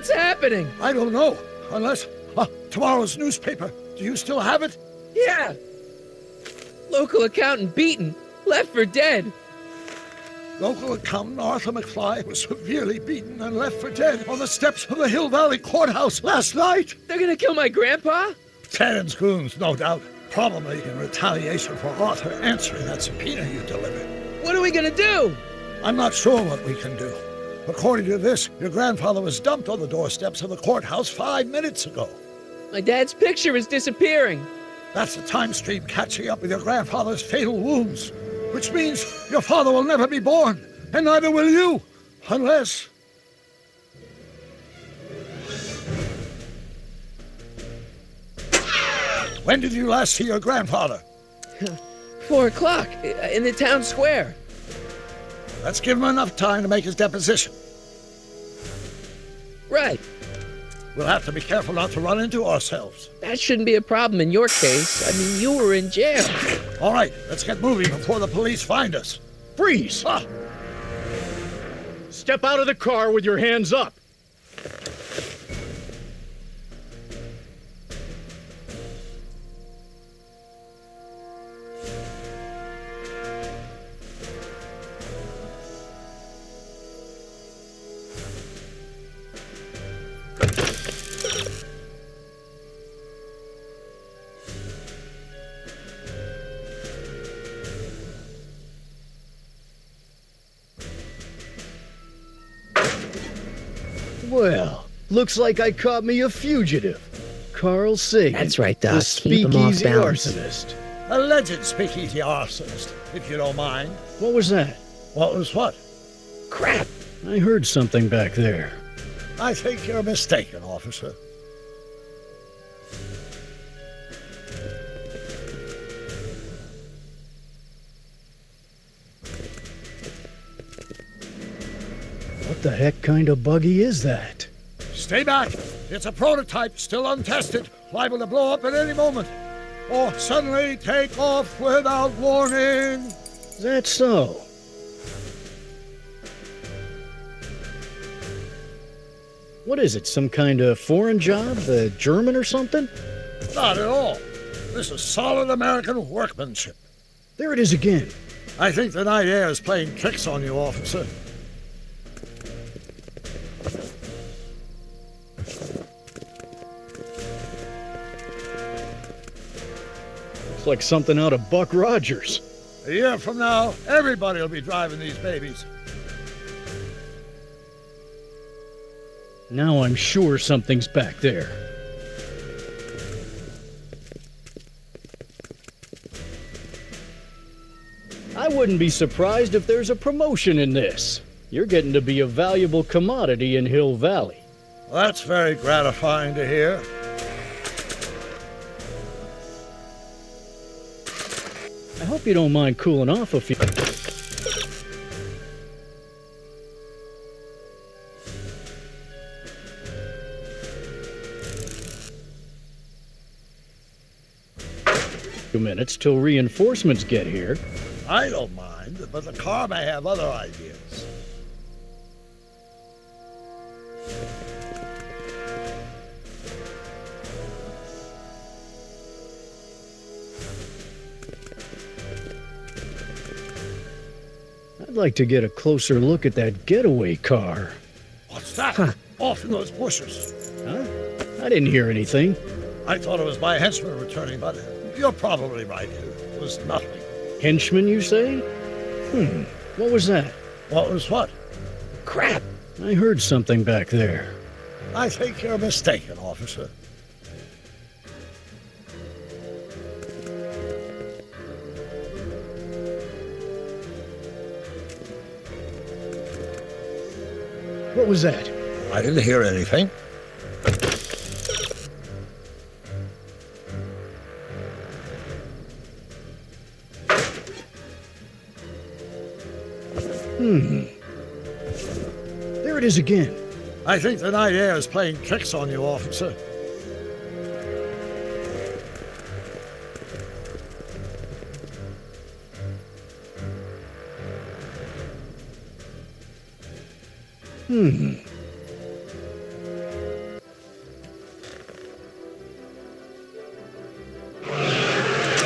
What's happening? I don't know, unless... tomorrow's newspaper. Do you still have it? Yeah. Local accountant beaten. Left for dead. Local accountant Arthur McFly was severely beaten and left for dead on the steps of the Hill Valley Courthouse last night. They're gonna kill my grandpa? Tannen's goons, no doubt. Probably in retaliation for Arthur answering that subpoena you delivered. What are we gonna do? I'm not sure what we can do. According to this, your grandfather was dumped on the doorsteps of the courthouse 5 minutes ago. My dad's picture is disappearing. That's the time stream catching up with your grandfather's fatal wounds, which means your father will never be born, and neither will you, unless... When did you last see your grandfather? 4 o'clock, in the town square. Let's give him enough time to make his deposition. Right. We'll have to be careful not to run into ourselves. That shouldn't be a problem in your case. I mean, you were in jail. All right, let's get moving before the police find us. Freeze! Step out of the car with your hands up. Well, looks like I caught me a fugitive. Carl Sagan. That's right, Doc. The Keep him off speakeasy balance. arsonist. Alleged speakeasy arsonist, if you don't mind. What was that? What was what? Crap! I heard something back there. I think you're mistaken, officer. What the heck kind of buggy is that? Stay back. It's a prototype, still untested, liable to blow up at any moment. Or suddenly take off without warning. Is that so? What is it, some kind of foreign job? German or something? Not at all. This is solid American workmanship. There it is again. I think the night air is playing tricks on you, officer. It's like something out of Buck Rogers. A year from now, everybody will be driving these babies. Now I'm sure something's back there. I wouldn't be surprised if there's a promotion in this. You're getting to be a valuable commodity in Hill Valley. Well, that's very gratifying to hear. I hope you don't mind cooling off a few. Minutes till reinforcements get here. I don't mind, but the car may have other ideas. I'd like to get a closer look at that getaway car. What's that? Off in those bushes. Huh? I didn't hear anything. I thought it was my henchman returning, but you're probably right. It was nothing. Henchman, you say? What was that? What was what? Crap! I heard something back there. I think you're mistaken, officer. What was that? I didn't hear anything. There it is again. I think the night air is playing tricks on you, officer.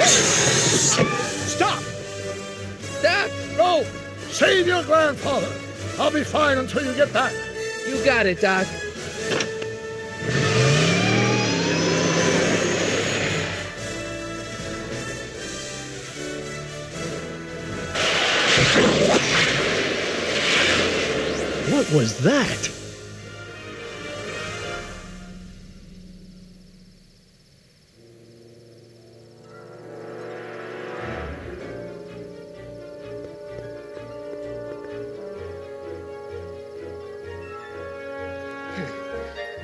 Stop! Doc, No! Save your grandfather! I'll be fine until you get back. you got it, Doc. What was that?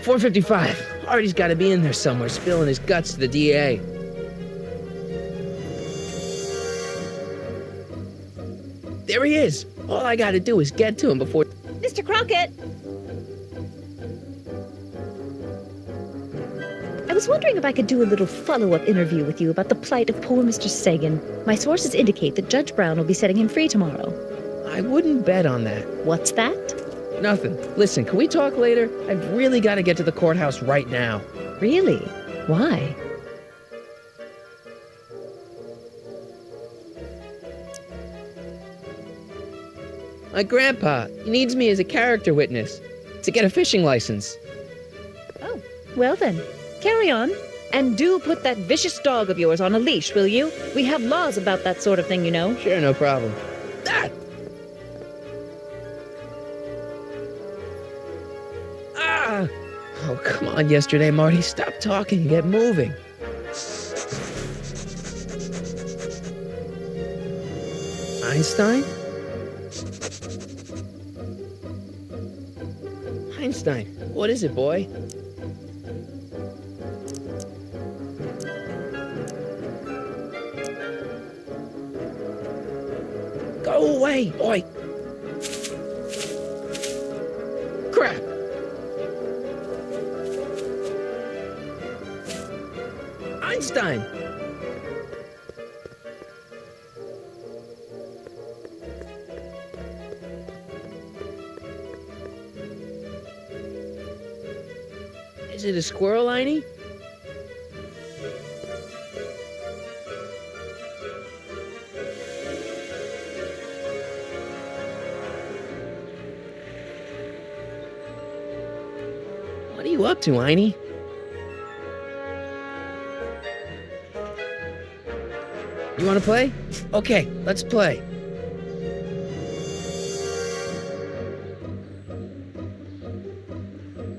.455. Artie's got to be in there somewhere, spilling his guts to the DA. There he is. All I got to do is get to him before... Mr. Crockett! I was wondering if I could do a little follow-up interview with you about the plight of poor Mr. Sagan. My sources indicate that Judge Brown will be setting him free tomorrow. I wouldn't bet on that. What's that? Nothing. Listen, can we talk later? I've really got to get to the courthouse right now. Really? Why? My grandpa, he needs me as a character witness to get a fishing license. Oh, well then. Carry on. And do put that vicious dog of yours on a leash, will you? We have laws about that sort of thing, you know. Sure, no problem. Ah! Ah! Oh, come on, yesterday, Marty. Stop talking and get moving. Einstein? Einstein, what is it, boy? Go away, boy! Crap! Einstein! Is it a squirrel, Einie? What are you up to, Einie? You want to play? Okay, let's play.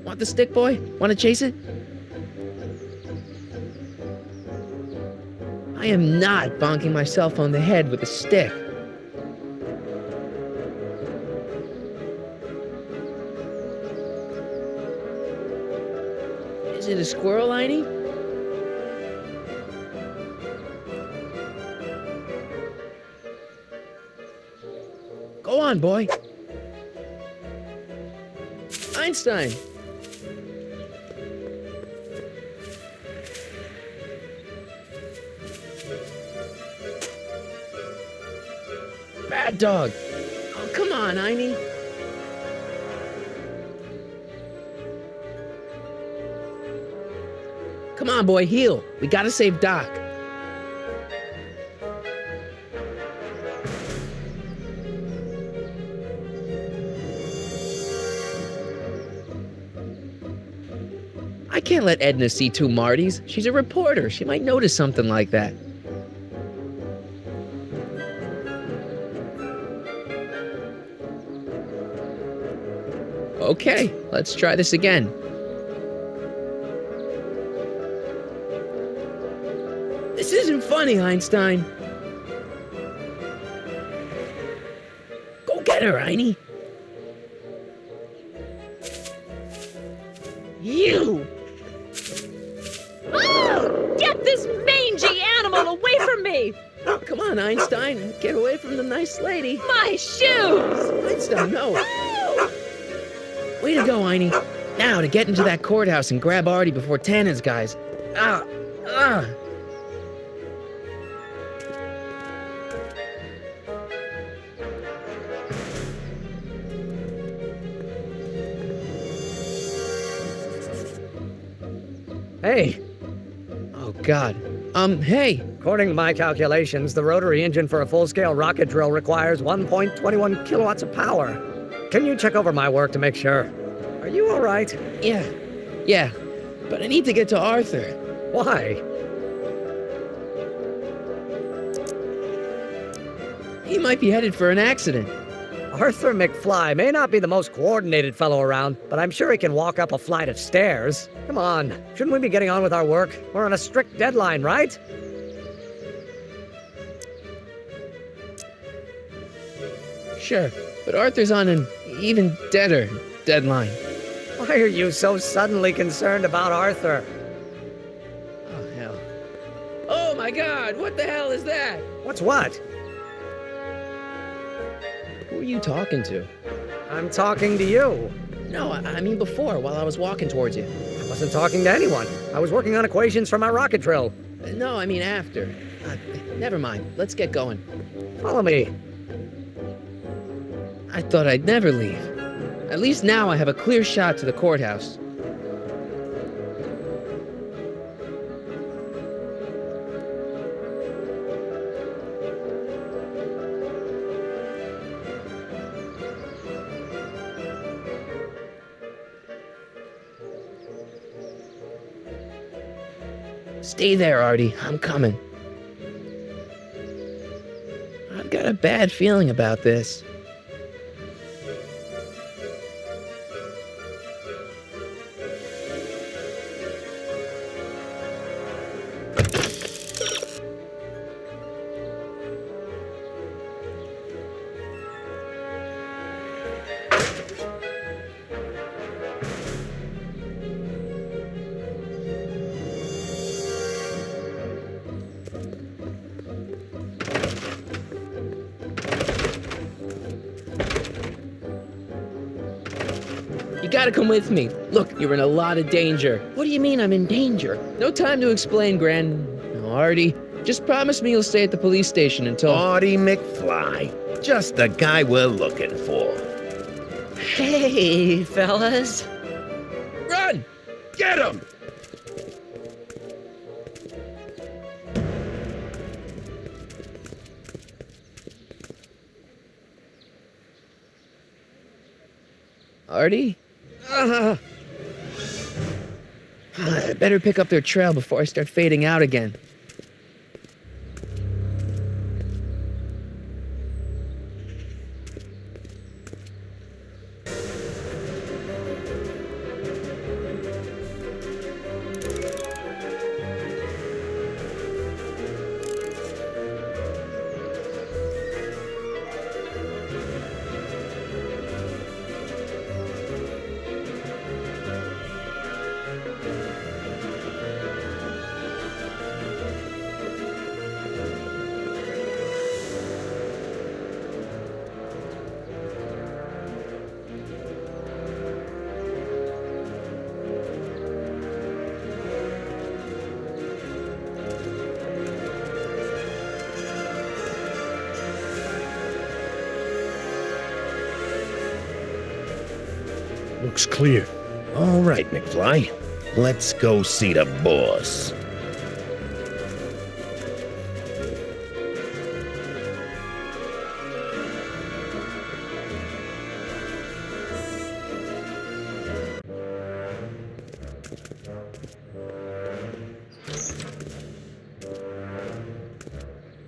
Want the stick, boy? Want to chase it? I am not bonking my cell phone the head with a stick. Is it a squirrel, Einie? Go on, boy. Einstein. Bad dog. Oh, come on, Einie. Come on, boy, heal. We gotta save Doc. I can't let Edna see two Martys. She's a reporter. She might notice something like that. Okay, let's try this again. This isn't funny, Einstein. Go get her, Einie. You! Oh, get this mangy animal away from me! Come on, Einstein. Get away from the nice lady. My shoes! Einstein, no. Way to go, Einie. Now to get into that courthouse and grab Artie before Tannen's guys. Ah! Ah! Hey! Oh, God. Hey. According to my calculations, the rotary engine for a full-scale rocket drill requires 1.21 kilowatts of power. Can you check over my work to make sure? Are you all right? Yeah, but I need to get to Arthur. Why? He might be headed for an accident. Arthur McFly may not be the most coordinated fellow around, but I'm sure he can walk up a flight of stairs. Come on, shouldn't we be getting on with our work? We're on a strict deadline, right? Sure, but Arthur's on an even deader deadline. Why are you so suddenly concerned about Arthur? Oh, hell. Oh, my God, what the hell is that? What's what? Who are you talking to? I'm talking to you. No, I mean before, while I was walking towards you. I wasn't talking to anyone. I was working on equations for my rocket drill. No, I mean after. Never mind, let's get going. Follow me. I thought I'd never leave. At least now I have a clear shot to the courthouse. Stay there, Artie. I'm coming. I've got a bad feeling about this. You gotta come with me. Look, you're in a lot of danger. What do you mean I'm in danger? No time to explain, Artie. Just promise me you'll stay at the police station until... Artie McFly. Just the guy we're looking for. Hey, fellas. Run! Get him! Artie? I better pick up their trail before I start fading out again. Looks clear. All right, McFly. Let's go see the boss.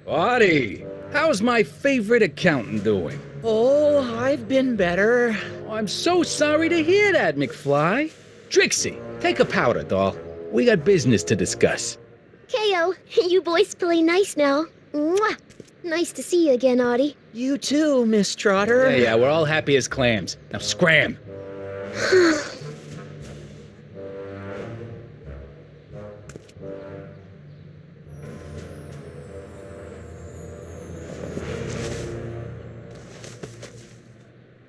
Artie, how's my favorite accountant doing? Oh, I've been better. Oh, I'm so sorry to hear that, McFly. Trixie, take a powder, doll. We got business to discuss. K.O., you boys feeling nice now. Mwah! Nice to see you again, Audie. You too, Miss Trotter. Yeah, we're all happy as clams. Now scram.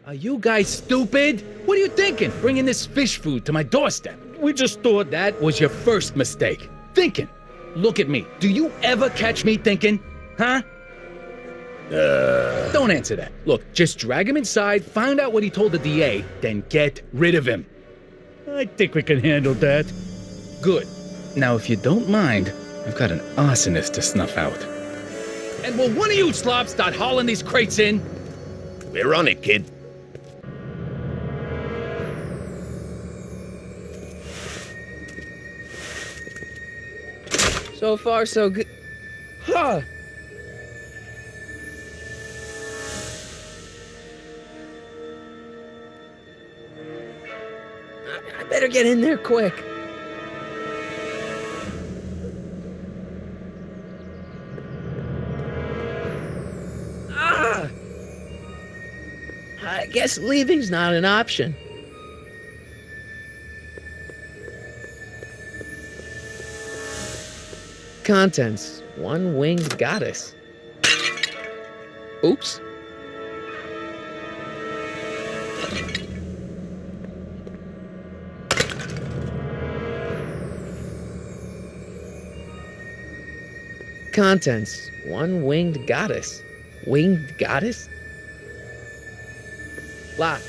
Are you guys stupid? What are you thinking, bringing this fish food to my doorstep? We just thought that was your first mistake. Thinking. Look at me. Do you ever catch me thinking? Huh? Don't answer that. Look, just drag him inside, find out what he told the DA, then get rid of him. I think we can handle that. Good. Now, if you don't mind, I've got an arsonist to snuff out. And will one of you slobs start hauling these crates in? We're on it, kid. So far, so good. Huh. I better get in there quick. Ah! I guess leaving's not an option. Contents. One winged goddess. Oops. Contents. One winged goddess. Winged goddess? Lock.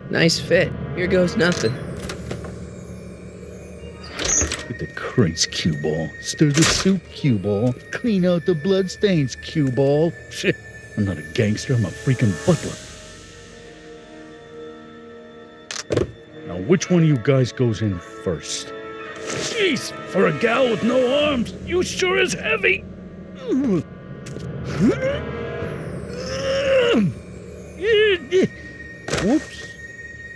Nice fit. Here goes nothing. Get the crates, cue ball. Stir the soup, cue ball. Clean out the bloodstains, cue ball. Shit, I'm not a gangster, I'm a freaking butler. Now, which one of you guys goes in first? Jeez, for a gal with no arms, you sure is heavy. Whoops.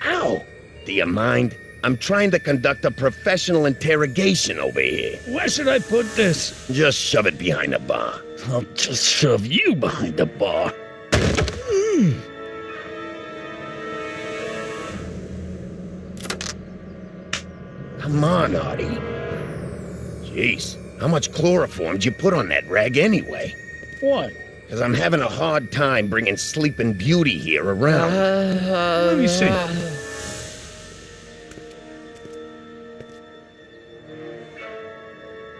Ow! Do you mind? I'm trying to conduct a professional interrogation over here. Where should I put this? Just shove it behind the bar. I'll just shove you behind the bar. Come on, Artie. Jeez, how much chloroform did you put on that rag anyway? What? Because I'm having a hard time bringing Sleeping Beauty here around. Let me see.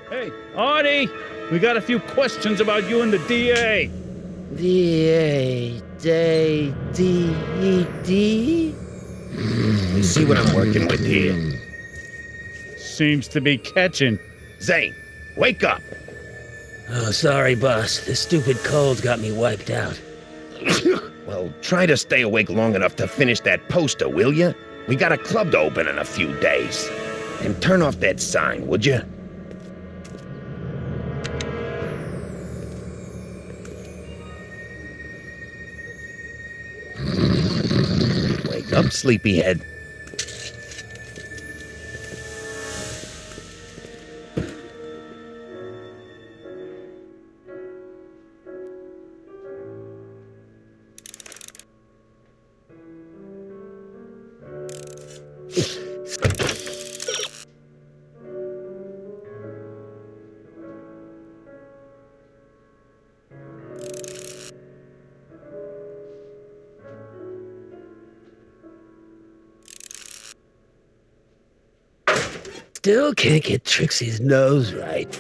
Hey, Artie! We got a few questions about you and the DA. D-A-D-D-E-D? You see what I'm working with here? Seems to be catching. Zane, wake up! Oh, sorry, boss. This stupid cold's got me wiped out. Well, try to stay awake long enough to finish that poster, will you? We got a club to open in a few days. And turn off that sign, would you? Wake up, sleepyhead. Still can't get Trixie's nose right.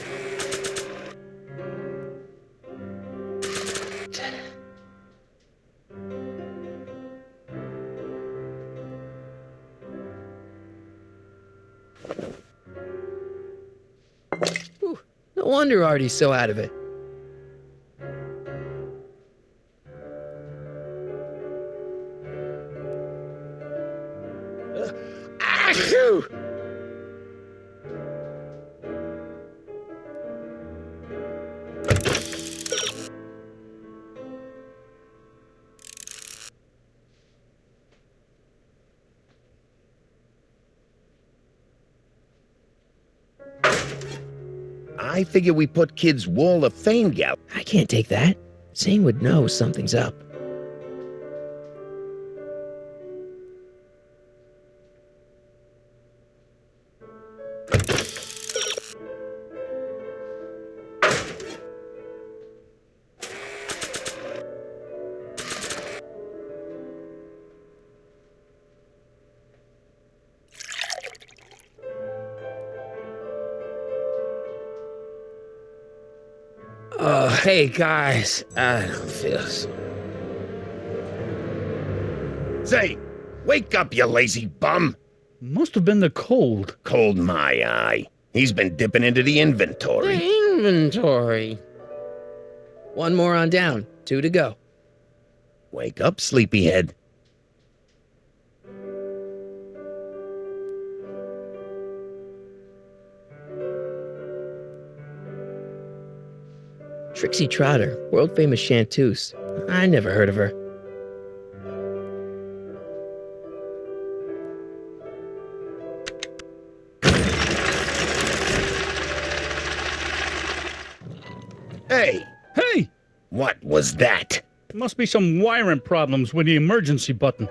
Whew, no wonder Artie's so out of it. Achoo! I figure we put kids' Wall of Fame gallery. I can't take that. Zane would know something's up. Oh, hey, guys. I don't feel so... Say, wake up, you lazy bum. Must have been the cold. Cold my eye. He's been dipping into the inventory. The inventory. One more on down. 2 to go. Wake up, sleepyhead. Trixie Trotter, world famous chanteuse. I never heard of her. Hey, Hey! what was that? Must be some wiring problems with the emergency button.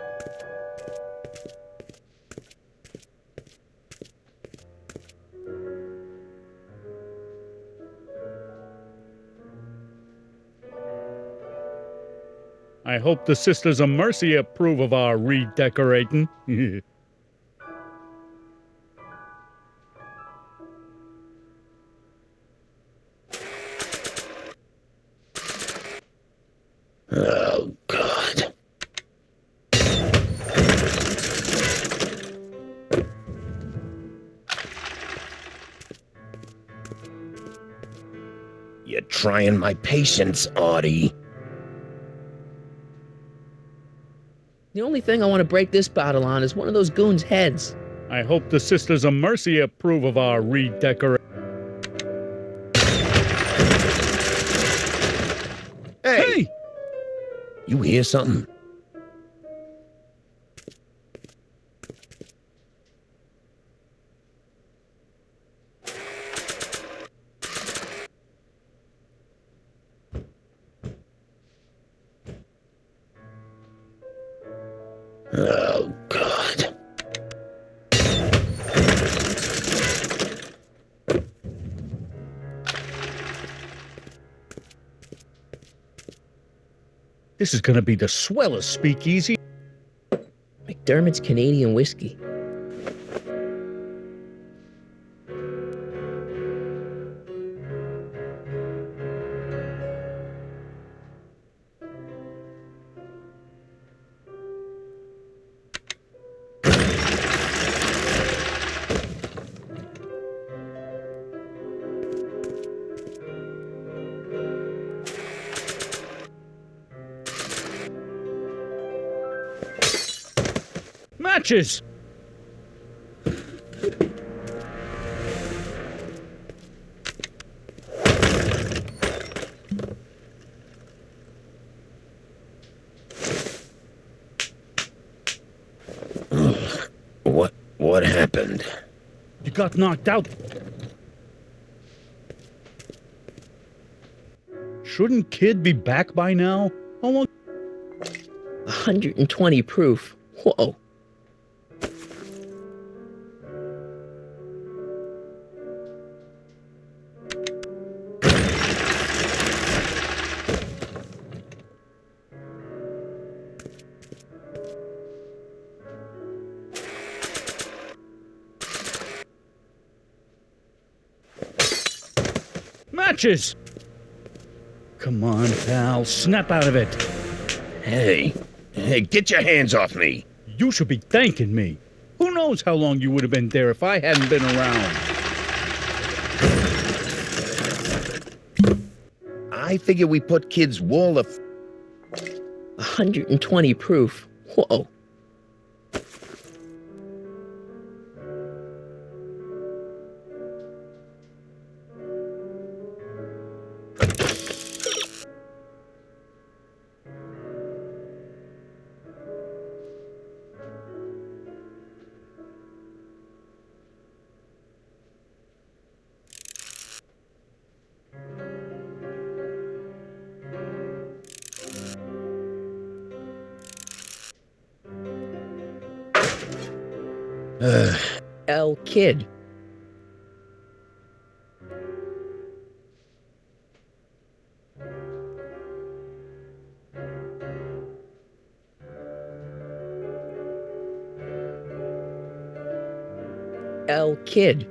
I hope the Sisters of Mercy approve of our redecorating. Oh, God. You're trying my patience, Audie. The only thing I want to break this bottle on is one of those goons' heads. I hope the Sisters of Mercy approve of our redecorating. Hey! You hear something? Oh, God. This is gonna be the swellest speakeasy. McDermott's Canadian whiskey. Matches! What happened? You got knocked out. Shouldn't Kid be back by now? How long? 120 proof. Whoa. Matches! Come on, pal. Snap out of it. Hey, get your hands off me. You should be thanking me. Who knows how long you would have been there if I hadn't been around. I figure we put Kid's wall of... 120 proof. Whoa. L Kid. L Kid.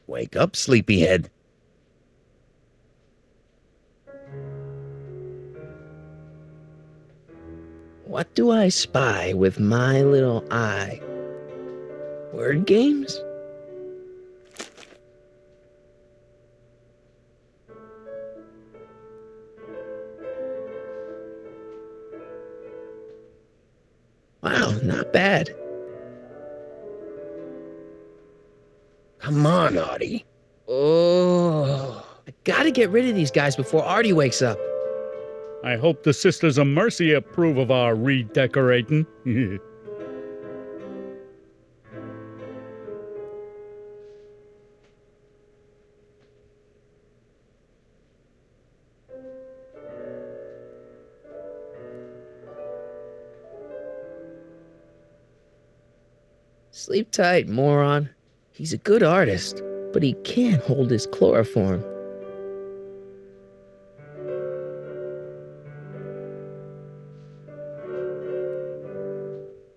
Wake up, sleepyhead. What do I spy with my little eye? Word games? Wow, not bad. Come on, Artie. Oh, I gotta get rid of these guys before Artie wakes up. I hope the Sisters of Mercy approve of our redecorating. Sleep tight, moron. He's a good artist, but he can't hold his chloroform.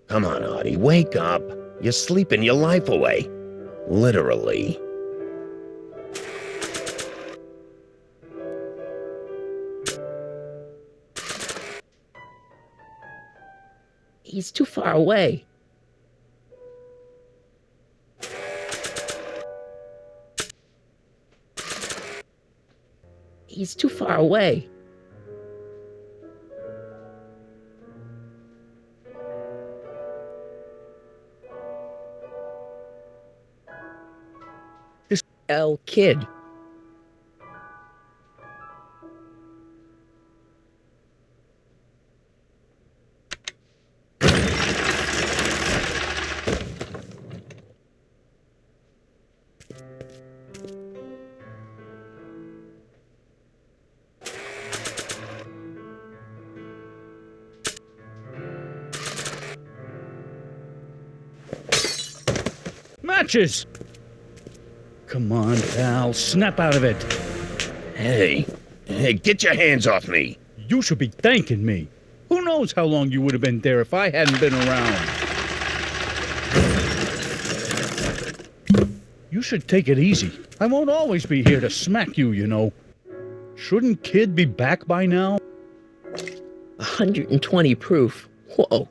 Come on, Artie, wake up. You're sleeping your life away. Literally. He's too far away. He's too far away. This L kid. Matches! Come on, pal, snap out of it. Hey, get your hands off me. You should be thanking me. Who knows how long you would have been there if I hadn't been around. You should take it easy. I won't always be here to smack you, you know. Shouldn't Kid be back by now? 120 proof. Whoa.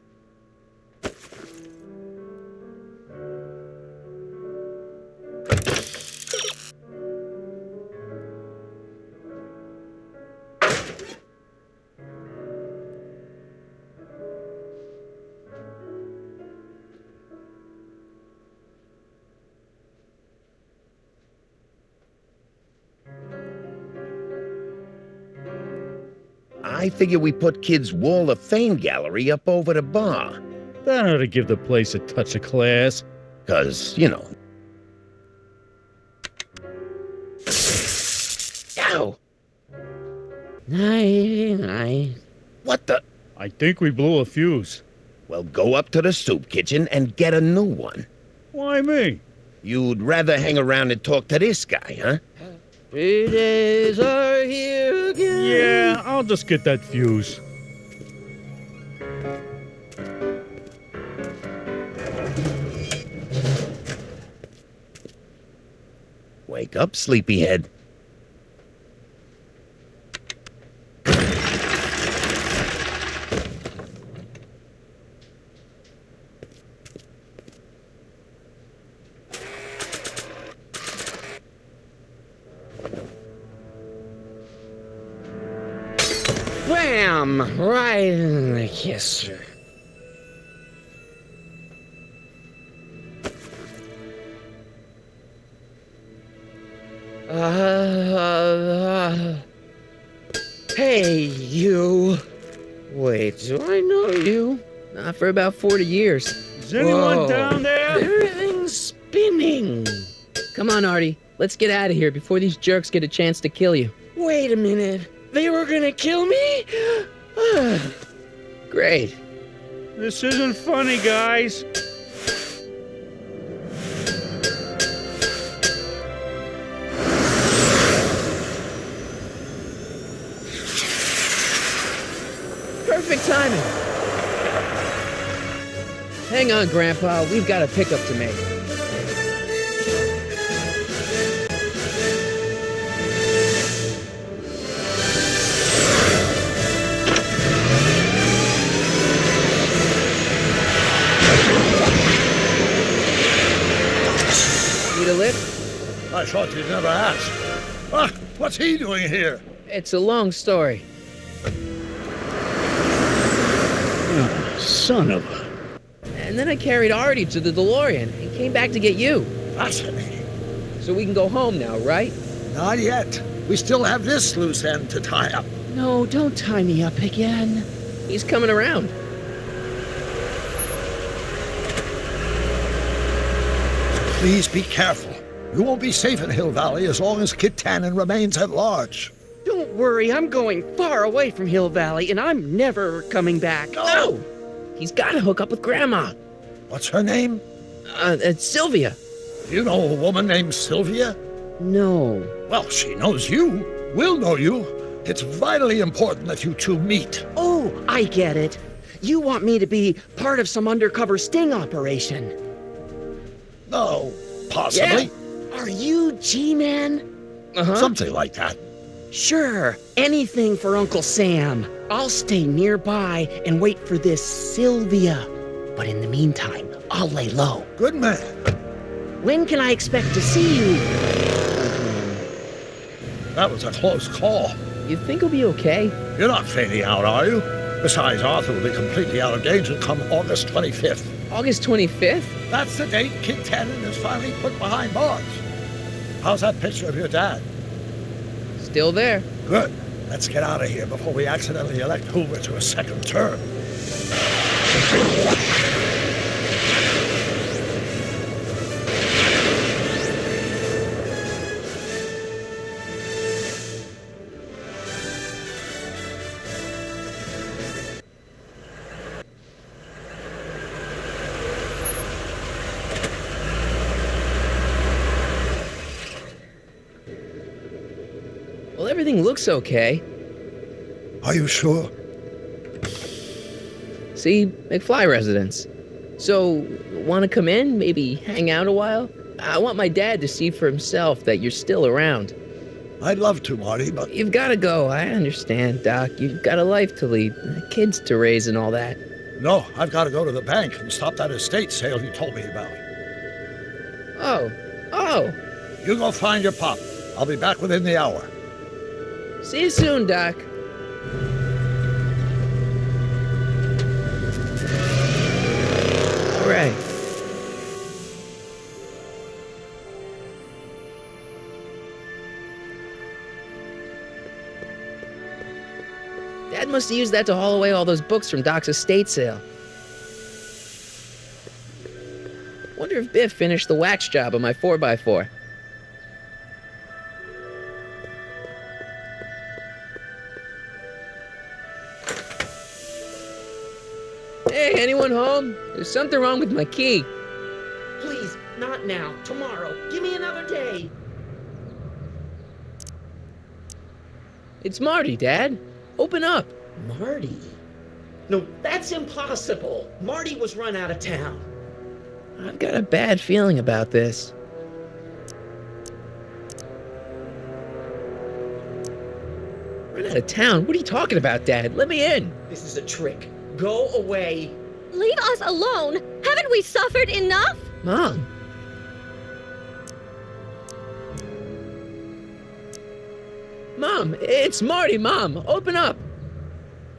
I figure we put Kid's Wall of Fame gallery up over the bar. That ought to give the place a touch of class. 'Cause, you know. Ow. Night. What the? I think we blew a fuse. Well, go up to the soup kitchen and get a new one. Why me? You'd rather hang around and talk to this guy, huh? 3 days are here again. Yeah, I'll just get that fuse. Wake up, sleepyhead. Bam! Right in the kisser. Hey, you. Wait, do I know you? Not for about 40 years. Is anyone Whoa. down there? Everything's spinning. Come on, Artie. Let's get out of here before these jerks get a chance to kill you. Wait a minute. They were gonna kill me? Great. This isn't funny, guys. Perfect timing. Hang on, Grandpa. We've got a pickup to make. lift? I thought you'd never ask. Ah, what's he doing here? It's a long story. Son of a... And then I carried Artie to the DeLorean and came back to get you. Fascinating. So we can go home now, right? Not yet. We still have this loose end to tie up. No, don't tie me up again. He's coming around. Please be careful. You won't be safe in Hill Valley as long as Kid Tannen remains at large. Don't worry, I'm going far away from Hill Valley, and I'm never coming back. No! He's got to hook up with Grandma. What's her name? It's Sylvia. You know a woman named Sylvia? No. Well, she knows you. We'll know you. It's vitally important that you two meet. Oh, I get it. You want me to be part of some undercover sting operation. No, possibly. Are you G-Man? Uh-huh. Something like that. Sure, anything for Uncle Sam. I'll stay nearby and wait for this Sylvia. But in the meantime, I'll lay low. Good man. When can I expect to see you? That was a close call. You think he'll be okay? You're not fading out, are you? Besides, Arthur will be completely out of danger come August 25th. August 25th? That's the date Kid Tannen is finally put behind bars. How's that picture of your dad? Still there. Good. Let's get out of here before we accidentally elect Hoover to a second term. Well, everything looks okay. Are you sure? See, McFly residence. So, want to come in? Maybe hang out a while? I want my dad to see for himself that you're still around. I'd love to, Marty, but You've got to go. I understand, Doc. You've got a life to lead, kids to raise and all that. no, I've got to go to the bank and stop that estate sale you told me about. Oh. You go find your pop. I'll be back within the hour. See you soon, Doc. All right. Dad must have used that to haul away all those books from Doc's estate sale. Wonder if Biff finished the wax job on my 4x4. Hey, anyone home? There's something wrong with my key. Please, not now. Tomorrow. Give me another day. It's Marty, Dad. Open up. Marty? No, that's impossible. Marty was run out of town. I've got a bad feeling about this. Run out of town? What are you talking about, Dad? Let me in. This is a trick. Go away. Leave us alone! Haven't we suffered enough? Mom. Mom, it's Marty, Mom. Open up.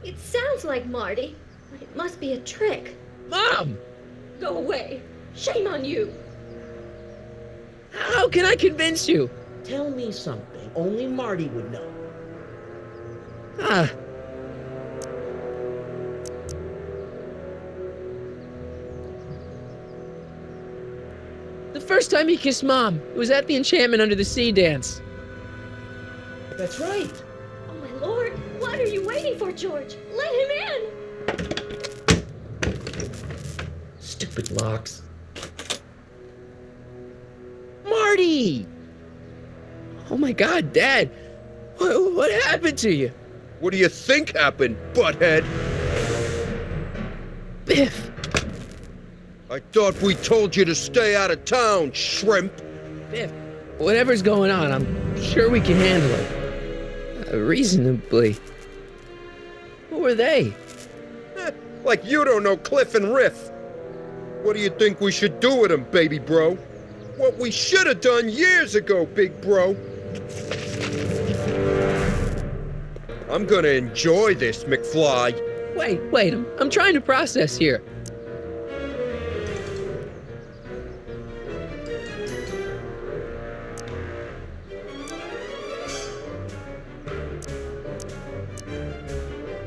It sounds like Marty, but it must be a trick. Mom! Go away. Shame on you. How can I convince you? Tell me something only Marty would know. Ah. The first time he kissed Mom, it was at the Enchantment Under the Sea dance. That's right. Oh my lord, what are you waiting for, George? Let him in! Stupid locks. Marty! Oh my God, Dad. What happened to you? What do you think happened, butthead? Biff. I thought we told you to stay out of town, shrimp. Biff. Whatever's going on, I'm sure we can handle it. Reasonably. Who were they? Like you don't know Cliff and Riff. What do you think we should do with him, baby bro? What we should have done years ago, big bro. I'm gonna enjoy this, McFly. Wait, I'm trying to process here.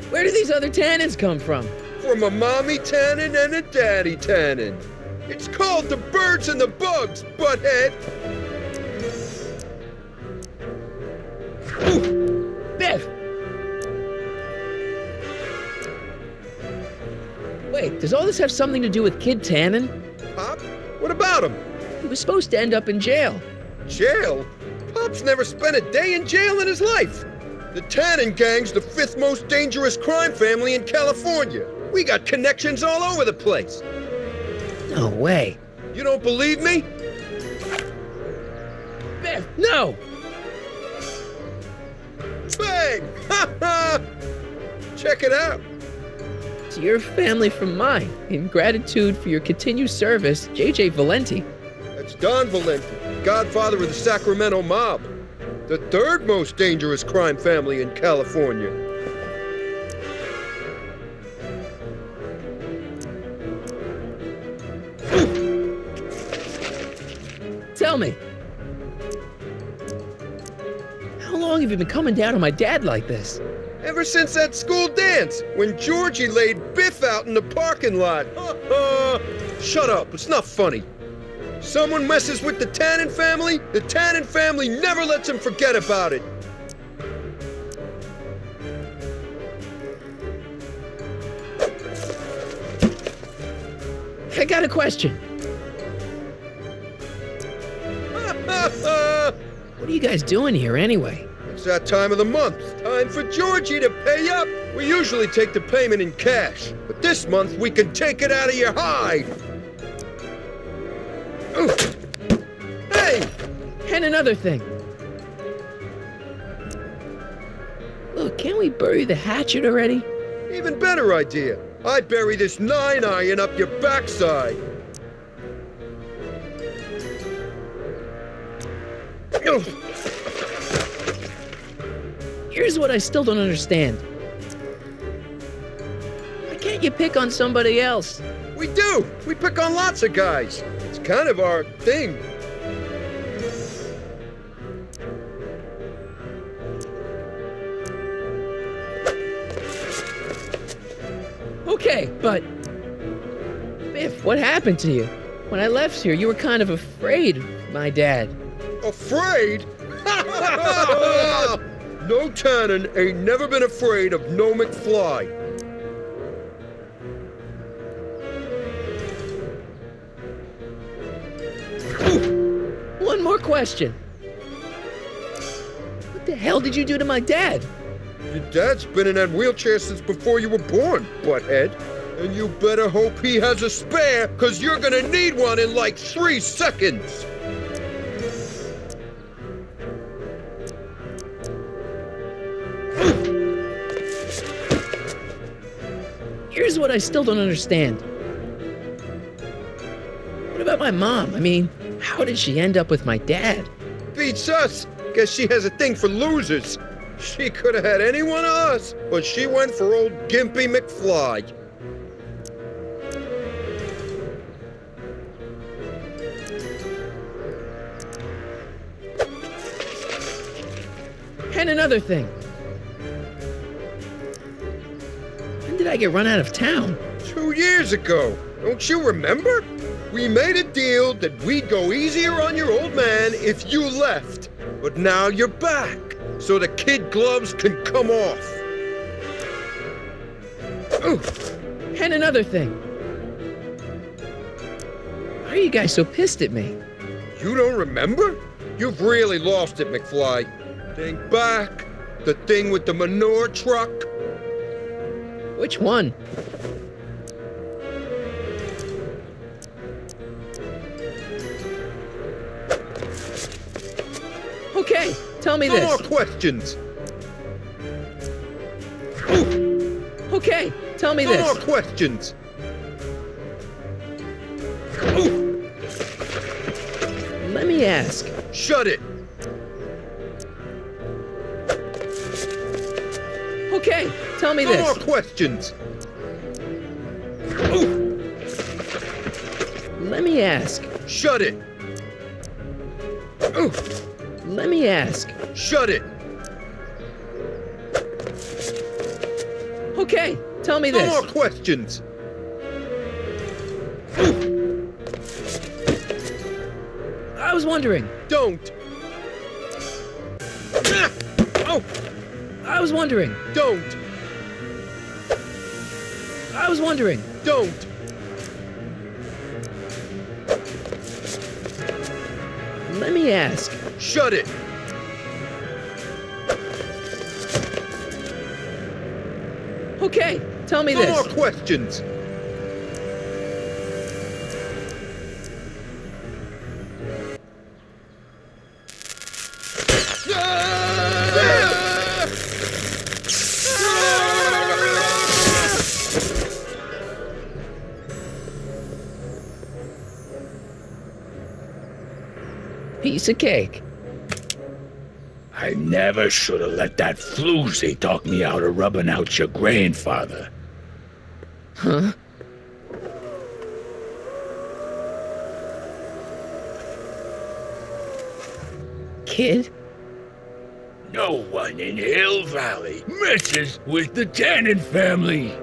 Where do these other Tannens come from? From a mommy Tannen and a daddy Tannen. It's called the birds and the bugs, butthead. Ooh, Biff! Wait, does all this have something to do with Kid Tannen? Pop? What about him? He was supposed to end up in jail. Jail? Pop's never spent a day in jail in his life. The Tannen gang's the 5th most dangerous crime family in California. We got connections all over the place. No way. You don't believe me? Biff, no! Bang! Ha ha! Check it out. To your family from mine, in gratitude for your continued service, J.J. Valenti. That's Don Valenti, godfather of the Sacramento mob. The 3rd most dangerous crime family in California. Tell me, how long have you been coming down on my dad like this? Ever since that school dance, when Georgie laid Biff out in the parking lot. Shut up, it's not funny. Someone messes with the Tannen family never lets him forget about it. I got a question. What are you guys doing here anyway? It's that time of the month. Time for Georgie to pay up. We usually take the payment in cash, but this month we can take it out of your hide. Ooh. Hey! And another thing. Look, can't we bury the hatchet already? Even better idea. I bury this 9-iron up your backside. Here's what I still don't understand. Why can't you pick on somebody else? We do. We pick on lots of guys. It's kind of our thing. Okay, but... Biff, what happened to you? When I left here, you were kind of afraid of my dad. Afraid? No Tannen ain't never been afraid of no McFly. One more question. What the hell did you do to my dad? Your dad's been in that wheelchair since before you were born, butthead. And you better hope he has a spare, cause you're gonna need one in like 3 seconds. Here's what I still don't understand. What about my mom? I mean, how did she end up with my dad? Beats us. Guess she has a thing for losers. She could have had any one of us, but she went for old Gimpy McFly. And another thing. When did I get run out of town? 2 years ago. Don't you remember? We made a deal that we'd go easier on your old man if you left. But now you're back, so the kid gloves can come off. Ooh. And another thing. Why are you guys so pissed at me? You don't remember? You've really lost it, McFly. Think back. The thing with the manure truck. Which one? Okay, tell me No this. more questions. Okay, tell me No this. more questions. Let me ask. Shut it! Okay, tell me No this. more questions! Let me ask. Shut it! Let me ask. Shut it! Okay, tell me No this. more questions! I was wondering. Don't! Oh! I was wondering. Don't! I was wondering. Don't! Let me ask. Shut it! Okay, tell me No this. more questions! Piece of cake. I never should have let that floozy talk me out of rubbing out your grandfather. Huh? Kid? No one in Hill Valley messes with the Tannen family.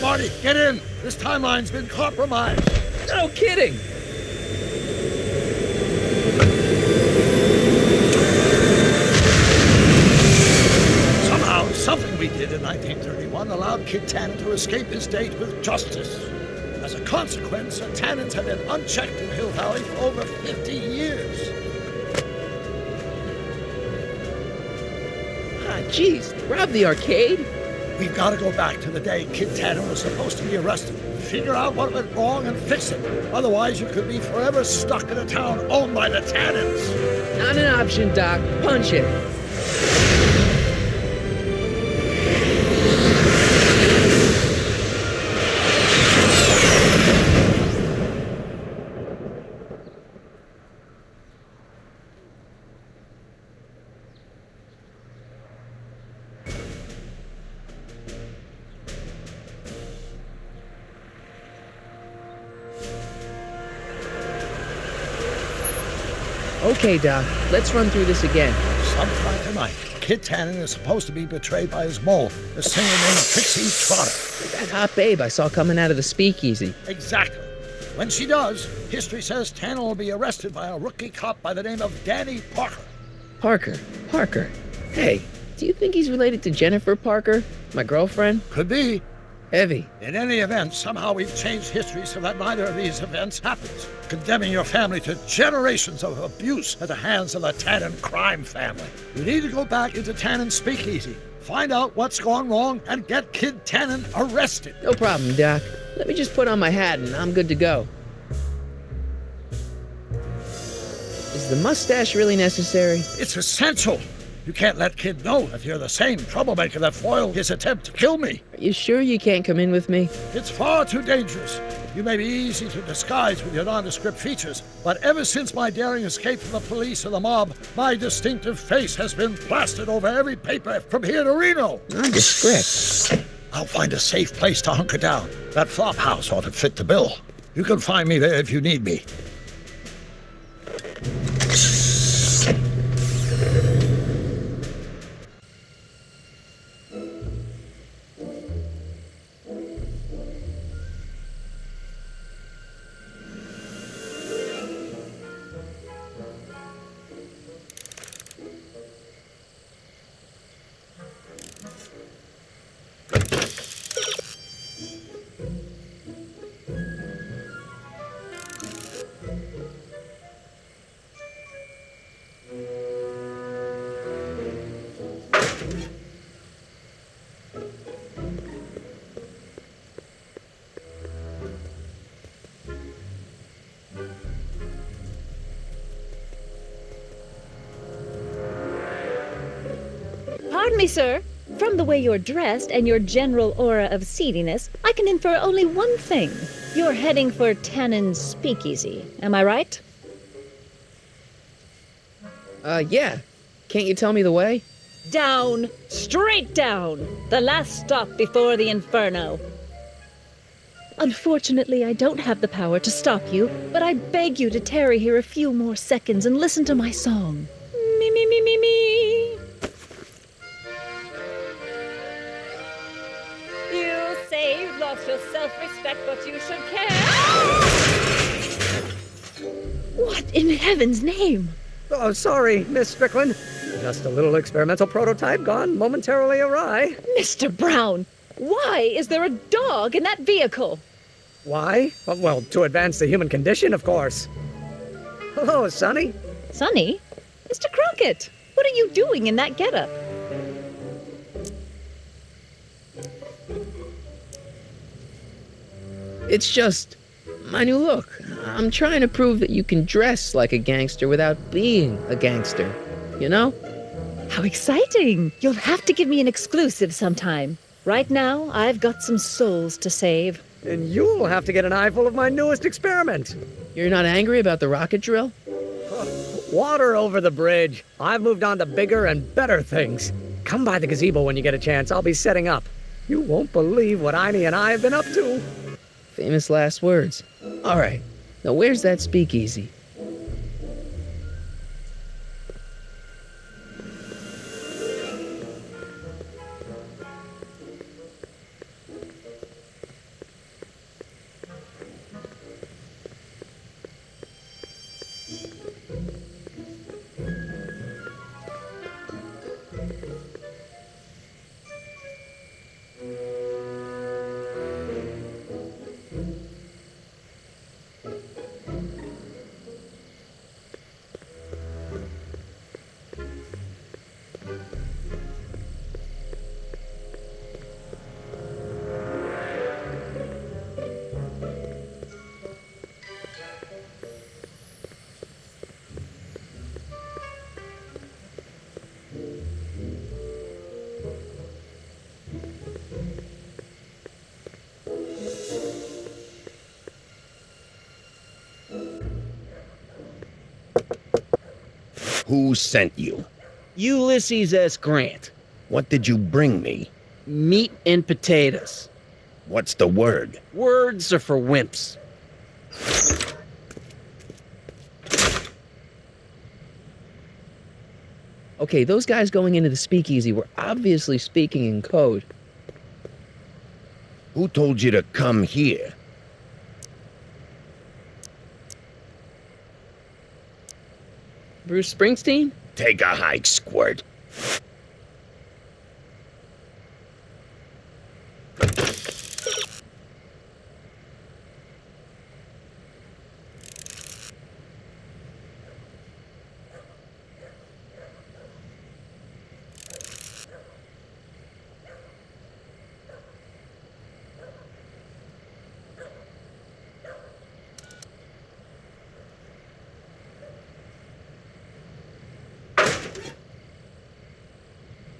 Marty, get in! This timeline's been compromised. No kidding. Somehow, something we did in 1931 allowed Kid Tannen to escape his date with justice. As a consequence, the Tannens have been unchecked in Hill Valley for over 50 years. Ah, jeez, rob the arcade? We've got to go back to the day Kid Tannen was supposed to be arrested. Figure out what went wrong and fix it. Otherwise, you could be forever stuck in a town owned by the Tannens. Not an option, Doc. Punch it. Okay, Doc, let's run through this again. Sometime tonight, Kid Tannen is supposed to be betrayed by his mole, a singer named Trixie Trotter. That hot babe I saw coming out of the speakeasy. Exactly. When she does, history says Tannen will be arrested by a rookie cop by the name of Danny Parker. Parker. Hey, do you think he's related to Jennifer Parker, my girlfriend? Could be. Heavy. In any event, somehow we've changed history so that neither of these events happens, condemning your family to generations of abuse at the hands of the Tannen crime family. You need to go back into Tannen's speakeasy, find out what's gone wrong, and get Kid Tannen arrested. No problem, Doc. Let me just put on my hat and I'm good to go. Is the mustache really necessary? It's essential. You can't let Kid know that you're the same troublemaker that foiled his attempt to kill me. Are you sure you can't come in with me? It's far too dangerous. You may be easy to disguise with your nondescript features, but ever since my daring escape from the police and the mob, my distinctive face has been plastered over every paper from here to Reno. Nondescript? I'll find a safe place to hunker down. That flop house ought to fit the bill. You can find me there if you need me. Pardon me, sir. From the way you're dressed and your general aura of seediness, I can infer only one thing. You're heading for Tannen's speakeasy. Am I right? Yeah. Can't you tell me the way? Down, straight down. The last stop before the inferno. Unfortunately, I don't have the power to stop you, but I beg you to tarry here a few more seconds and listen to my song. Me, me, me, me, me. You say you've lost your self-respect, but you should care. What in heaven's name? Oh, sorry, Miss Strickland. Just a little experimental prototype gone momentarily awry. Mr. Brown, why is there a dog in that vehicle? Why? Well, to advance the human condition, of course. Hello, Sonny. Sonny? Mr. Crockett, what are you doing in that getup? It's just my new look. I'm trying to prove that you can dress like a gangster without being a gangster. You know? How exciting! You'll have to give me an exclusive sometime. Right now, I've got some souls to save. And you'll have to get an eyeful of my newest experiment. You're not angry about the rocket drill? Water over the bridge. I've moved on to bigger and better things. Come by the gazebo when you get a chance. I'll be setting up. You won't believe what Iny and I have been up to. Famous last words. All right. Now where's that speakeasy? Who sent you? Ulysses S. Grant. What did you bring me? Meat and potatoes. What's the word? Words are for wimps. Okay, those guys going into the speakeasy were obviously speaking in code. Who told you to come here? Bruce Springsteen? Take a hike, Squirt.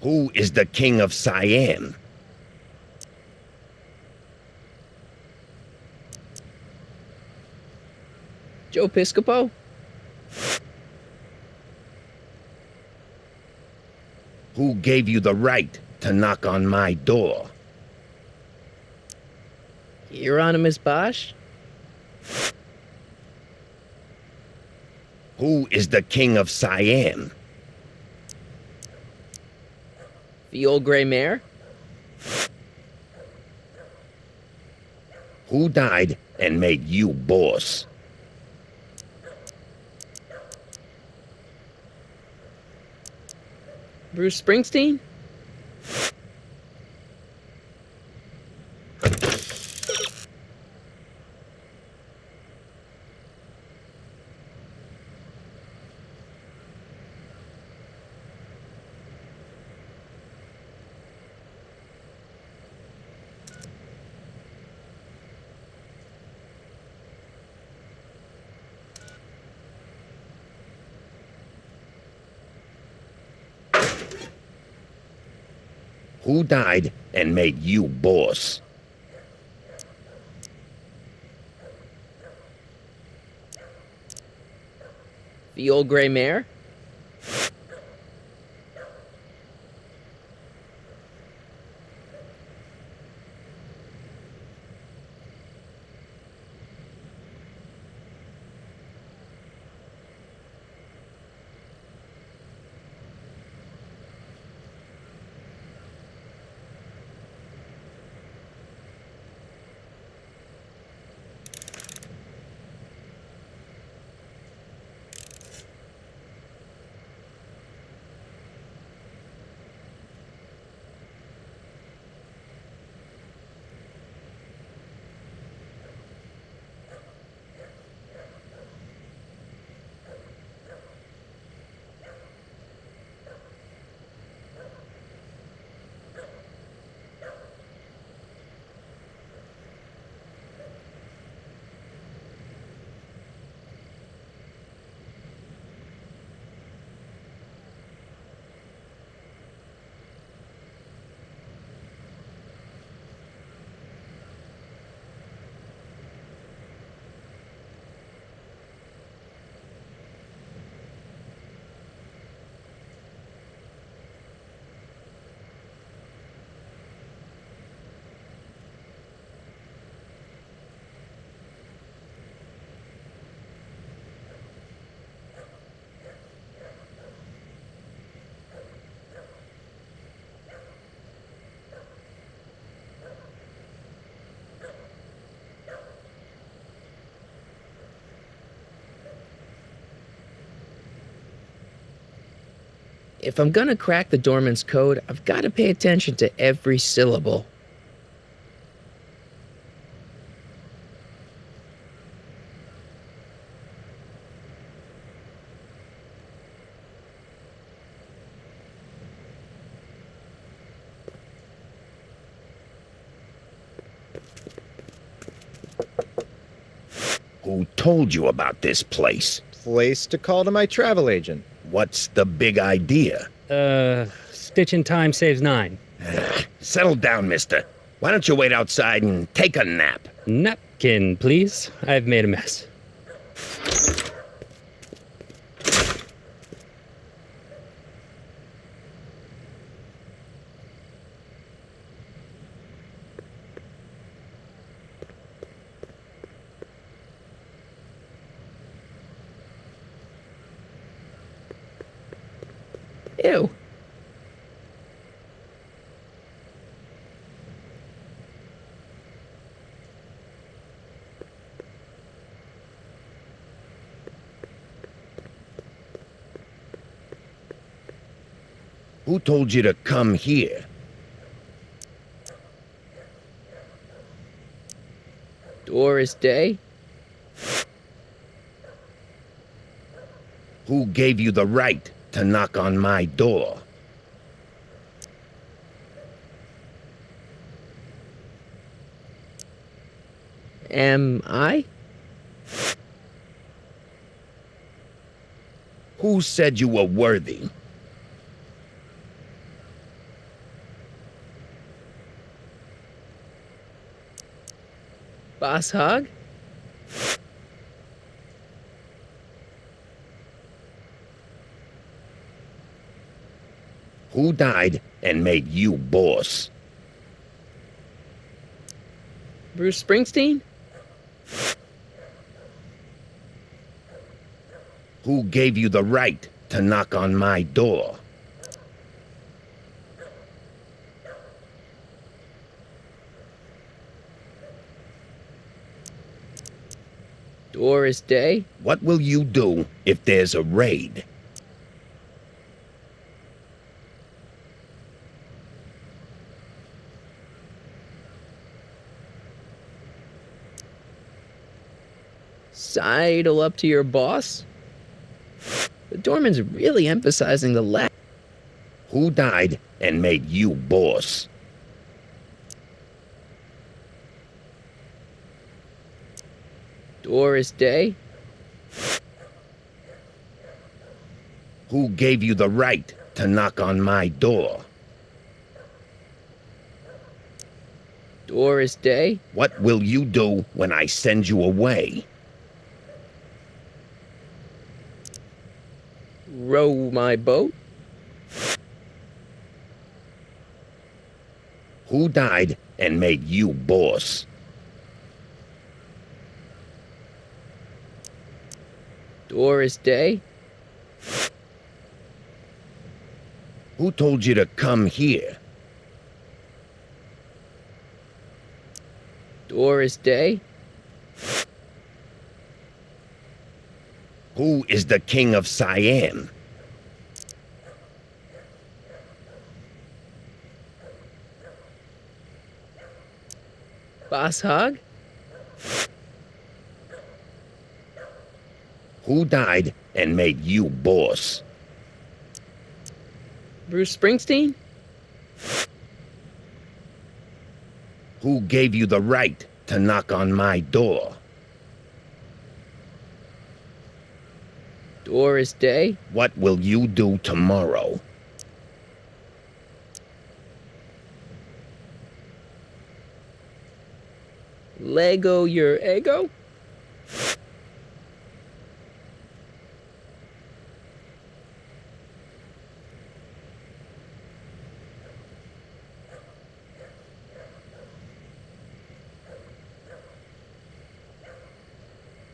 Who is the king of Siam? Joe Piscopo? Who gave you the right to knock on my door? Hieronymus Bosch? Who is the king of Siam? The old gray mare? Who died and made you boss? Bruce Springsteen? Who died and made you boss? The old gray mare? If I'm gonna crack the doorman's code, I've gotta pay attention to every syllable. Who told you about this place? Place to call to my travel agent. What's the big idea? Stitch in time saves 9. Settle down, mister. Why don't you wait outside and take a nap? Napkin, please. I've made a mess. Ew. Who told you to come here? Doris Day? Who gave you the right to knock on my door? Am I? Who said you were worthy? Boss Hog? Who died and made you boss? Bruce Springsteen? Who gave you the right to knock on my door? Doris Day? What will you do if there's a raid? Sidle up to your boss? The doorman's really emphasizing the left. Who died and made you boss? Doris Day? Who gave you the right to knock on my door? Doris Day. What will you do when I send you away? Row my boat. Who died and made you boss? Doris Day. Who told you to come here? Doris Day. Who is the king of Siam? Boss Hogg. Who died and made you boss? Bruce Springsteen. Who gave you the right to knock on my door? Doris Day. What will you do tomorrow? Lego your ego.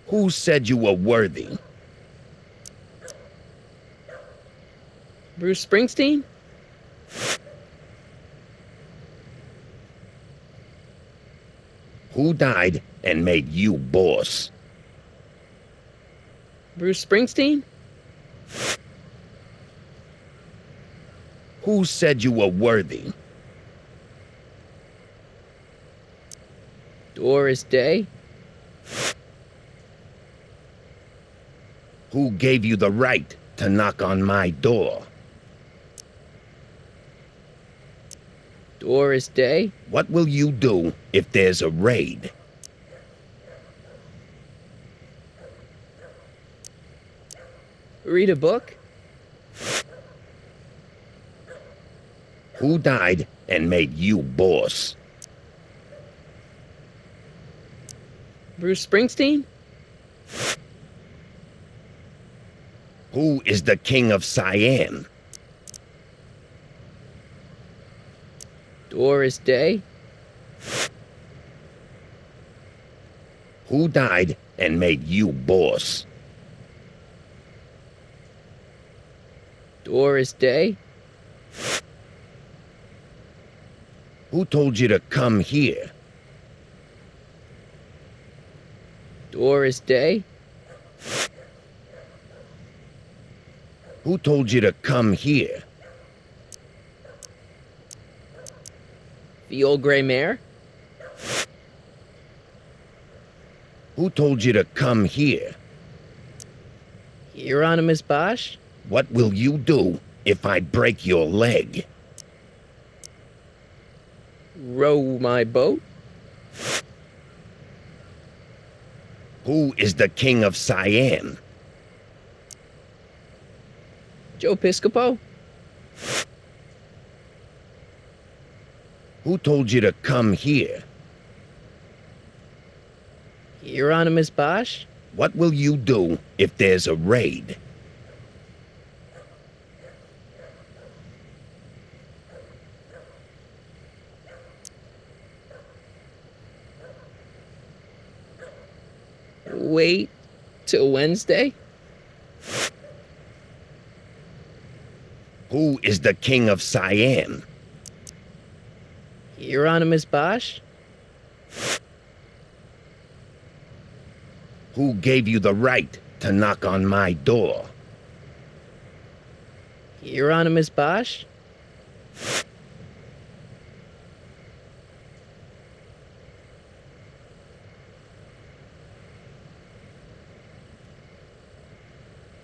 Who said you were worthy? Bruce Springsteen. Who died and made you boss? Bruce Springsteen. Who said you were worthy? Doris Day. Who gave you the right to knock on my door? Doris Day. What will you do if there's a raid? Read a book. Who died and made you boss? Bruce Springsteen. Who is the king of Siam? Doris Day. Who died and made you boss? Doris Day. Who told you to come here? Doris Day. Who told you to come here? The old gray mare. Who told you to come here? Hieronymus Bosch. What will you do if I break your leg? Row my boat. Who is the king of Siam? Joe Piscopo. Who told you to come here? Hieronymus Bosch. What will you do if there's a raid? Wait till Wednesday. Who is the king of Siam? Hieronymus Bosch. Who gave you the right to knock on my door? Hieronymus Bosch.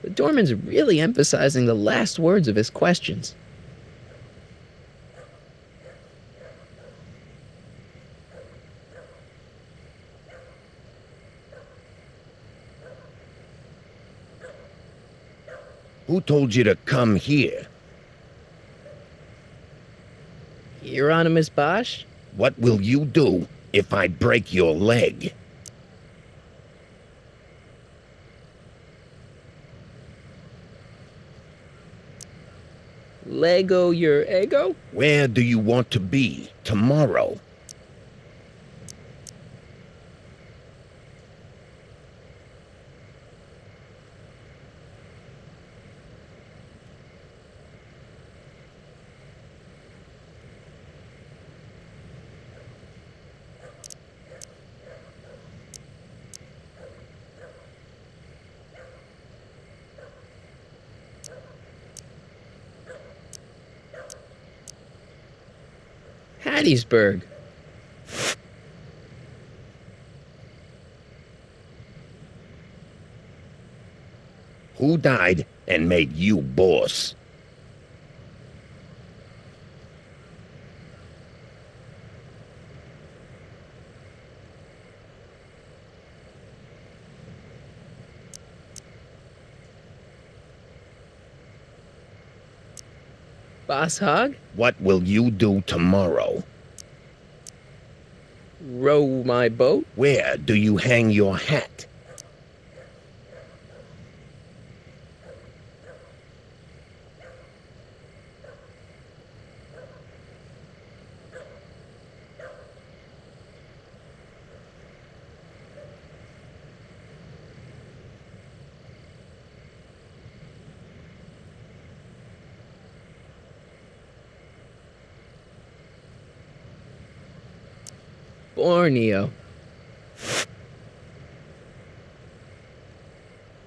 The doorman's really emphasizing the last words of his questions. Who told you to come here? Hieronymus Bosch. What will you do if I break your leg? Lego your ego? Where do you want to be tomorrow? Hattiesburg. Who died and made you boss? Boss Hog? What will you do tomorrow? Row my boat? Where do you hang your hat? Borneo.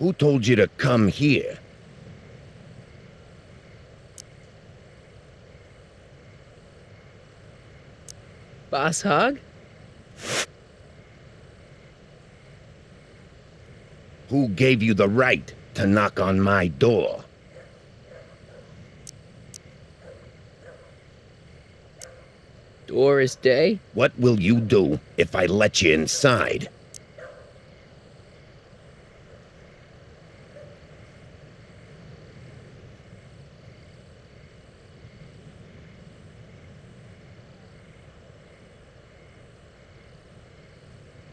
Who told you to come here? Boss Hog? Who gave you the right to knock on my door? Doris Day? What will you do if I let you inside?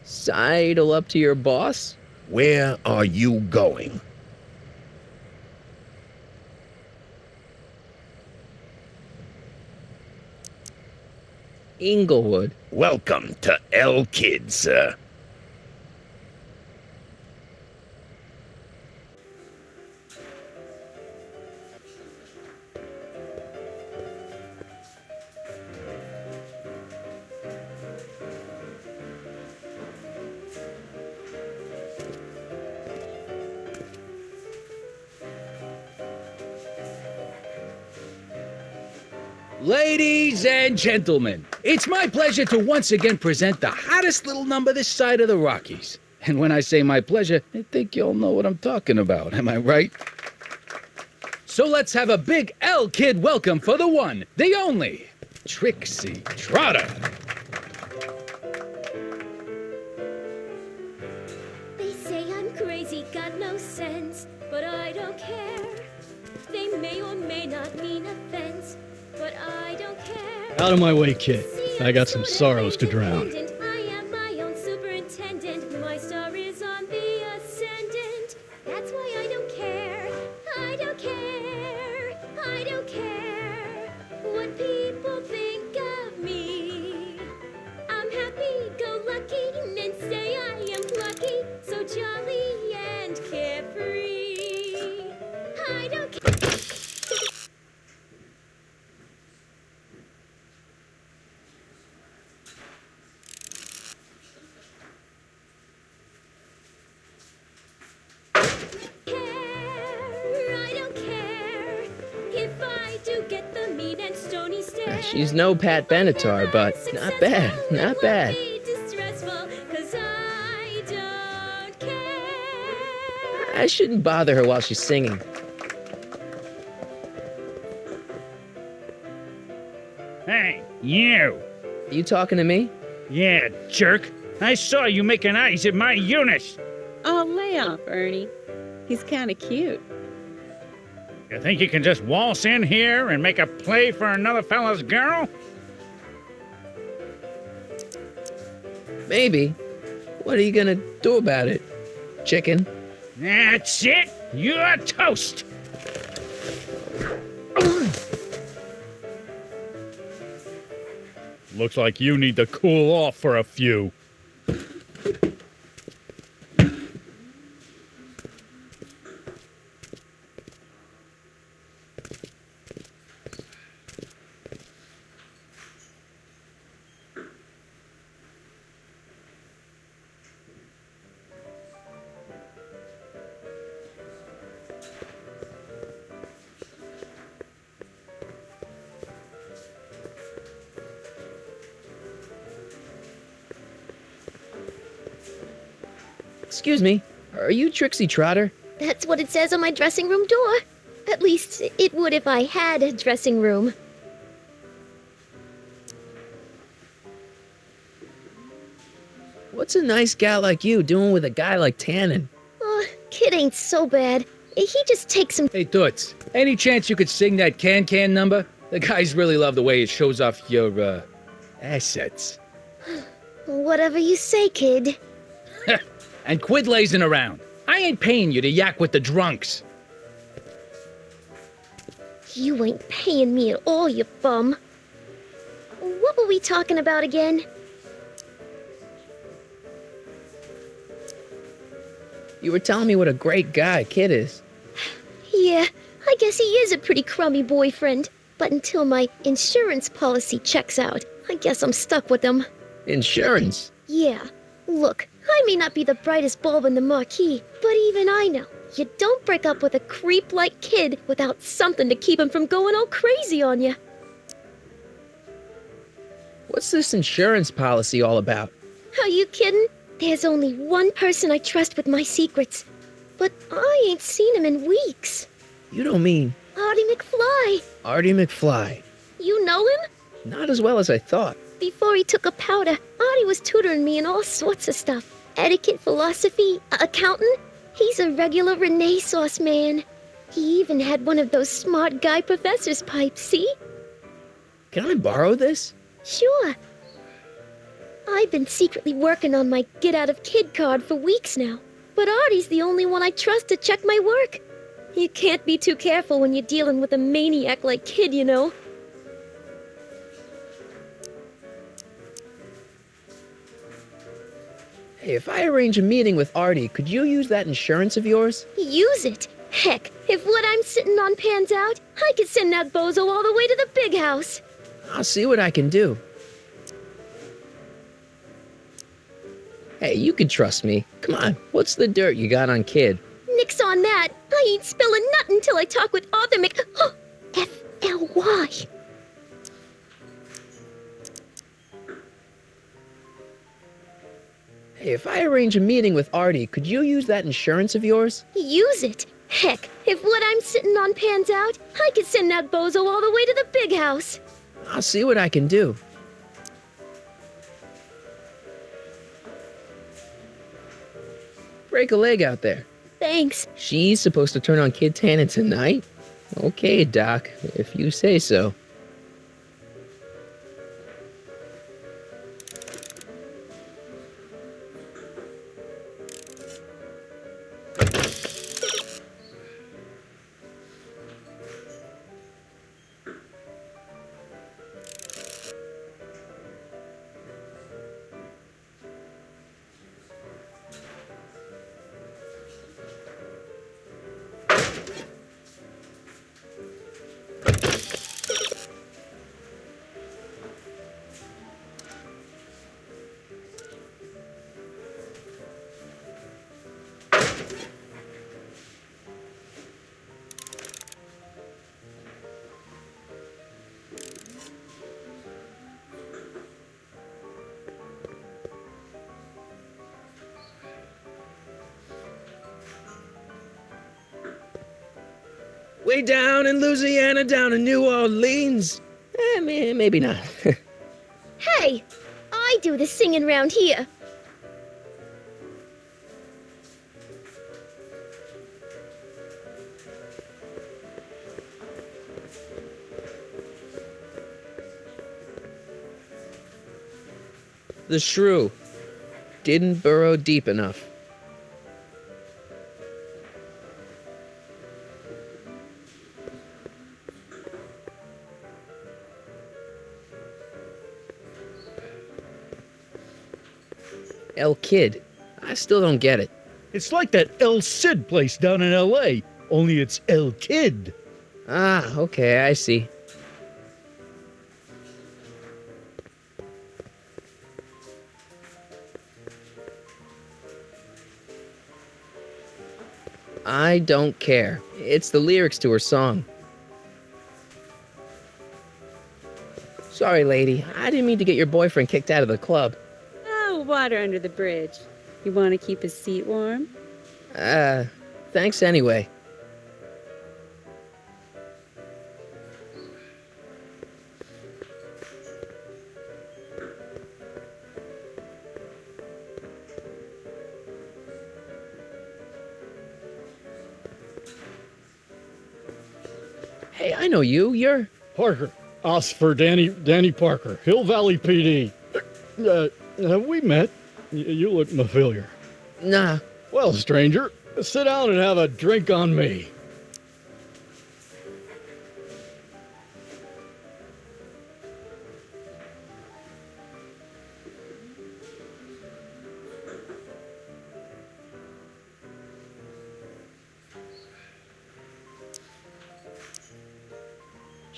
Sidle up to your boss? Where are you going? Inglewood. Welcome to El Kid, sir. Ladies and gentlemen, it's my pleasure to once again present the hottest little number this side of the Rockies. And when I say my pleasure, I think you'll know what I'm talking about, am I right? So let's have a big El Kid welcome for the one, the only, Trixie Trotter. They say I'm crazy, got no sense, but I don't care. They may or may not mean offense, but I don't care. Out of my way, kid. I got some sorrows to drown. I am my own superintendent. My star is on the ascendant. That's why I don't care. I don't care. I don't care what people think of me. I'm happy, go lucky, and say I am lucky, so jolly and carefree. I don't care. She's no Pat Benatar, but not bad, not bad. I shouldn't bother her while she's singing. Hey, you! Are you talking to me? Yeah, jerk. I saw you making eyes at my Eunice. Oh, lay off, Ernie. He's kind of cute. You think you can just waltz in here and make a play for another fella's girl? Maybe. What are you gonna do about it, chicken? That's it. You're toast. Looks like you need to cool off for a few. Excuse me, are you Trixie Trotter? That's what it says on my dressing room door. At least, it would if I had a dressing room. What's a nice gal like you doing with a guy like Tannen? Oh, kid ain't so bad. He just takes some. Hey, Toots, any chance you could sing that can number? The guys really love the way it shows off your, assets. Whatever you say, kid. And quit lazing around. I ain't paying you to yak with the drunks. You ain't paying me at all, you bum. What were we talking about again? You were telling me what a great guy Kid is. Yeah, I guess he is a pretty crummy boyfriend. But until my insurance policy checks out, I guess I'm stuck with him. Insurance? Yeah. Look, I may not be the brightest bulb in the marquee, but even I know you don't break up with a creep like Kid without something to keep him from going all crazy on you. What's this insurance policy all about? Are you kidding? There's only one person I trust with my secrets. But I ain't seen him in weeks. You don't mean... Artie McFly. Artie McFly. You know him? Not as well as I thought. Before he took a powder, Artie was tutoring me in all sorts of stuff. Etiquette, philosophy, accounting. He's a regular Renaissance man. He even had one of those smart guy professor's pipes, see? Can I borrow this? Sure. I've been secretly working on my Get Out of Kid card for weeks now. But Artie's the only one I trust to check my work. You can't be too careful when you're dealing with a maniac like Kid, you know. Hey, if I arrange a meeting with Artie, could you use that insurance of yours? Use it? Heck, if what I'm sitting on pans out, I could send that bozo all the way to the big house. I'll see what I can do. Hey, you can trust me. Come on, what's the dirt you got on Kid? Nix on that. I ain't spilling nothing till I talk with Arthur F-L-Y. Hey, if I arrange a meeting with Artie, could you use that insurance of yours? Use it? Heck, if what I'm sitting on pans out, I could send that bozo all the way to the big house. I'll see what I can do. Break a leg out there. Thanks. She's supposed to turn on Kid Tannen tonight? Okay, Doc, if you say so. Way down in Louisiana, down in New Orleans. Maybe not. Hey, I do the singing round here. The shrew. didn't burrow deep enough. El Kid. I still don't get it. It's like that El Cid place down in L.A., only it's El Kid. Ah, okay, I see. I don't care. It's the lyrics to her song. Sorry, lady. I didn't mean to get your boyfriend kicked out of the club. Oh, water under the bridge. You want to keep his seat warm? Thanks anyway. Hey, I know you. You're... Parker. Oscar Danny Parker, Hill Valley PD. Have we met? You look familiar. Nah. Well, stranger, sit down and have a drink on me.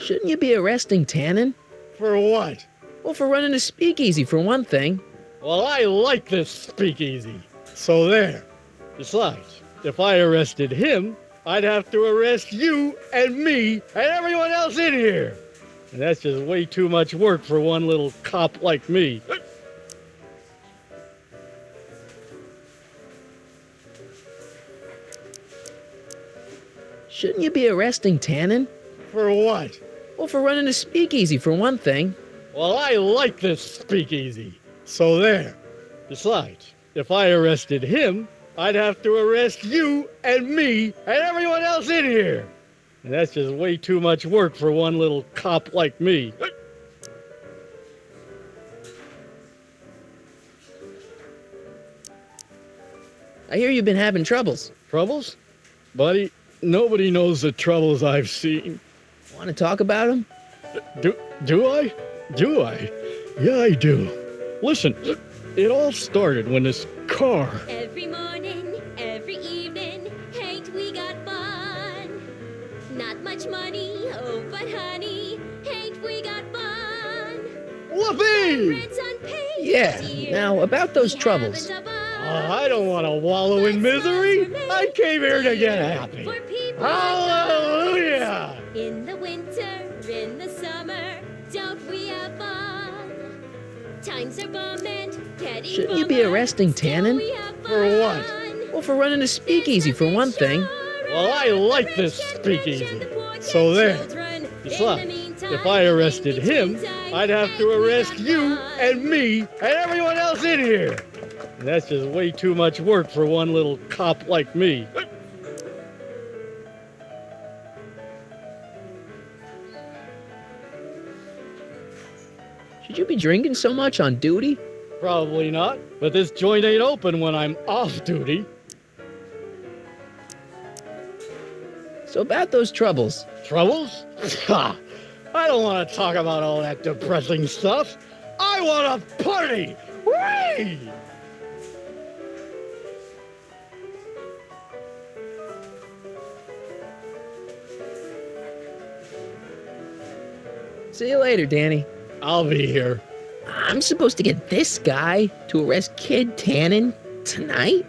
Shouldn't you be arresting Tannen? For what? Well, for running a speakeasy, for one thing. Well, I like this speakeasy. So there. Besides, if I arrested him, I'd have to arrest you and me and everyone else in here. And that's just way too much work for one little cop like me. Shouldn't you be arresting Tannen? For what? Well, for running a speakeasy, for one thing. Well, I like this speakeasy. So there. Besides, if I arrested him, I'd have to arrest you and me and everyone else in here. And that's just way too much work for one little cop like me. I hear you've been having troubles. Troubles? Buddy, nobody knows the troubles I've seen. Want to talk about them? Do I? Do I? Yeah, I do. Listen, it all started when this car... Every morning, every evening, ain't we got fun? Not much money, oh, but honey, ain't we got fun? Whoopee! Rent's unpaid, Yeah, dear. now about those troubles. I don't want to wallow in misery. I came here to get happy. For people Hallelujah! in the winter, in the summer, don't we have fun? Times are bombing, getting Shouldn't you be arresting Tannen? For what? Well, for running a speakeasy, for one thing. Well, I like this speakeasy. So there. Besides, if I arrested him, I'd have to arrest you and me and everyone else in here. And that's just way too much work for one little cop like me. Should you be drinking so much on duty? Probably not, but this joint ain't open when I'm off duty. So about those troubles. Troubles? Ha! I don't want to talk about all that depressing stuff. I want to party! Whee! See you later, Danny. I'll be here. I'm supposed to get this guy to arrest Kid Tannen tonight?